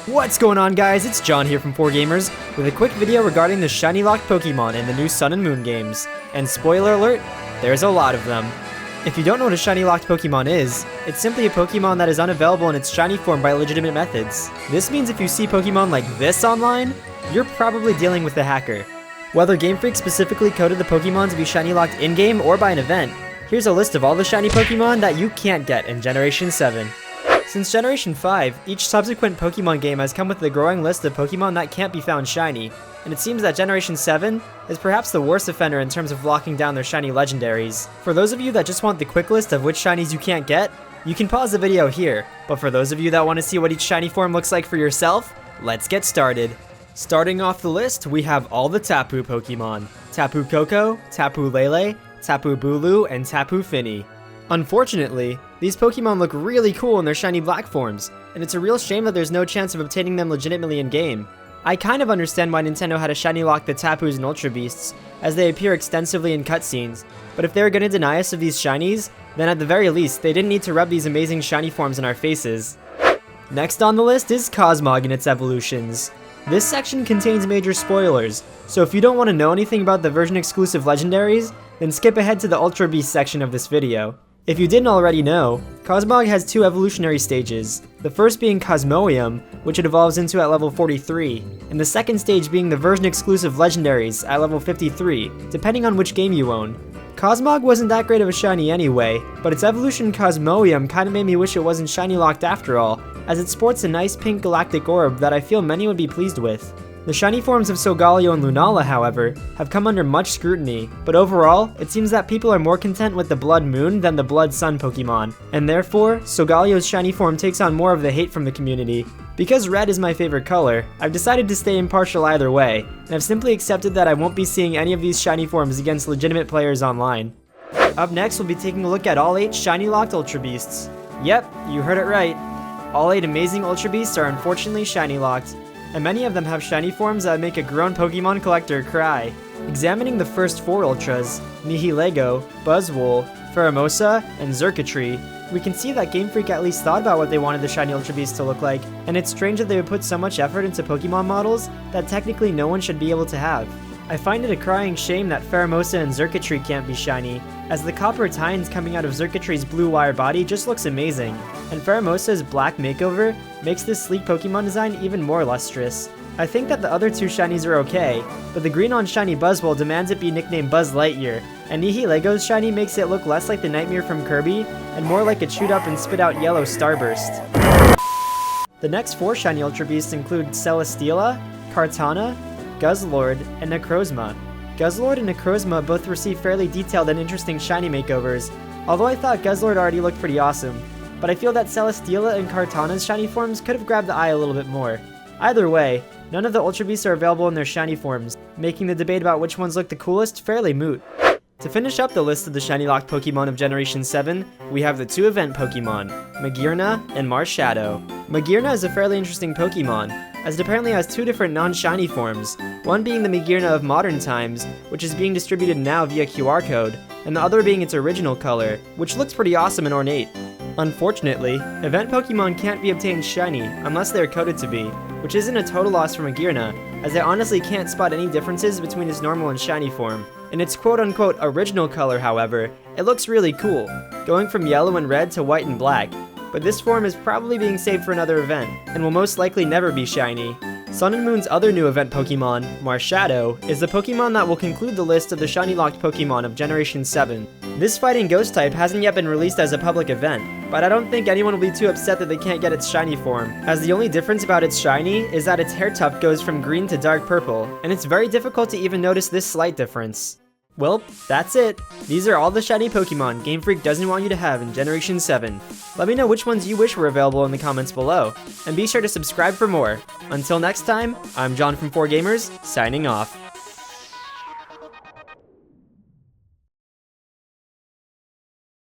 What's going on, guys? It's John here from 4Gamers with a quick video regarding the shiny locked Pokemon in the new Sun and Moon games. And spoiler alert, there's a lot of them. If you don't know what a shiny locked Pokemon is, it's simply a Pokemon that is unavailable in its shiny form by legitimate methods. This means if you see Pokemon like this online, you're probably dealing with a hacker. Whether Game Freak specifically coded the Pokemon to be shiny locked in-game or by an event, here's a list of all the shiny Pokemon that you can't get in Generation 7. Since Generation 5, each subsequent Pokemon game has come with a growing list of Pokemon that can't be found shiny, and it seems that Generation 7 is perhaps the worst offender in terms of locking down their shiny legendaries. For those of you that just want the quick list of which shinies you can't get, you can pause the video here, but for those of you that want to see what each shiny form looks like for yourself, let's get started. Starting off the list, we have all the Tapu Pokemon: Tapu Koko, Tapu Lele, Tapu Bulu, and Tapu Fini. Unfortunately, these Pokemon look really cool in their shiny black forms, and it's a real shame that there's no chance of obtaining them legitimately in-game. I kind of understand why Nintendo had to shiny lock the Tapus and Ultra Beasts, as they appear extensively in cutscenes, but if they were going to deny us of these shinies, then at the very least, they didn't need to rub these amazing shiny forms in our faces. Next on the list is Cosmo and its evolutions. This section contains major spoilers, so if you don't want to know anything about the version-exclusive legendaries, then skip ahead to the Ultra Beast section of this video. If you didn't already know, Cosmog has two evolutionary stages, the first being Cosmoium, which it evolves into at level 43, and the second stage being the version-exclusive legendaries at level 53, depending on which game you own. Cosmog wasn't that great of a shiny anyway, but its evolution Cosmoium kinda made me wish it wasn't shiny locked after all, as it sports a nice pink galactic orb that I feel many would be pleased with. The shiny forms of Solgaleo and Lunala, however, have come under much scrutiny, but overall, it seems that people are more content with the Blood Moon than the Blood Sun Pokemon, and therefore, Solgaleo's shiny form takes on more of the hate from the community. Because red is my favorite color, I've decided to stay impartial either way, and I've simply accepted that I won't be seeing any of these shiny forms against legitimate players online. Up next, we'll be taking a look at all 8 shiny locked Ultra Beasts. Yep, you heard it right. All 8 amazing Ultra Beasts are unfortunately shiny locked, and many of them have shiny forms that make a grown Pokemon collector cry. Examining the first 4 Ultras, Nihilego, Buzzwole, Pheromosa, and Xurkitree, we can see that Game Freak at least thought about what they wanted the shiny Ultra Beast to look like, and it's strange that they would put so much effort into Pokemon models that technically no one should be able to have. I find it a crying shame that Pheromosa and Xurkitree can't be shiny, as the copper tines coming out of Xurkitree's blue wire body just looks amazing, and Pheromosa's black makeover makes this sleek Pokemon design even more lustrous. I think that the other 2 shinies are okay, but the green on shiny Buzzwole demands it be nicknamed Buzz Lightyear, and Nihilego's shiny makes it look less like the Nightmare from Kirby, and more like a chewed up and spit out yellow Starburst. The next 4 shiny Ultra Beasts include Celesteela, Kartana, Guzzlord, and Necrozma. Guzzlord and Necrozma both receive fairly detailed and interesting shiny makeovers, although I thought Guzzlord already looked pretty awesome, but I feel that Celesteela and Kartana's shiny forms could have grabbed the eye a little bit more. Either way, none of the Ultra Beasts are available in their shiny forms, making the debate about which ones look the coolest fairly moot. To finish up the list of the shiny locked Pokemon of Generation 7, we have the 2 event Pokemon, Magearna and Marshadow. Magearna is a fairly interesting Pokemon, as it apparently has 2 different non-shiny forms, one being the Magearna of modern times, which is being distributed now via QR code, and the other being its original color, which looks pretty awesome and ornate. Unfortunately, event Pokemon can't be obtained shiny unless they are coded to be, which isn't a total loss for Magearna, as I honestly can't spot any differences between its normal and shiny form. In its quote-unquote original color, however, it looks really cool, going from yellow and red to white and black, but this form is probably being saved for another event, and will most likely never be shiny. Sun and Moon's other new event Pokemon, Marshadow, is the Pokemon that will conclude the list of the shiny locked Pokemon of Generation 7. This fighting ghost type hasn't yet been released as a public event, but I don't think anyone will be too upset that they can't get its shiny form, as the only difference about its shiny is that its hair tuft goes from green to dark purple, and it's very difficult to even notice this slight difference. Well, that's it. These are all the shiny Pokemon Game Freak doesn't want you to have in Generation 7. Let me know which ones you wish were available in the comments below, and be sure to subscribe for more. Until next time, I'm John from 4Gamers, signing off.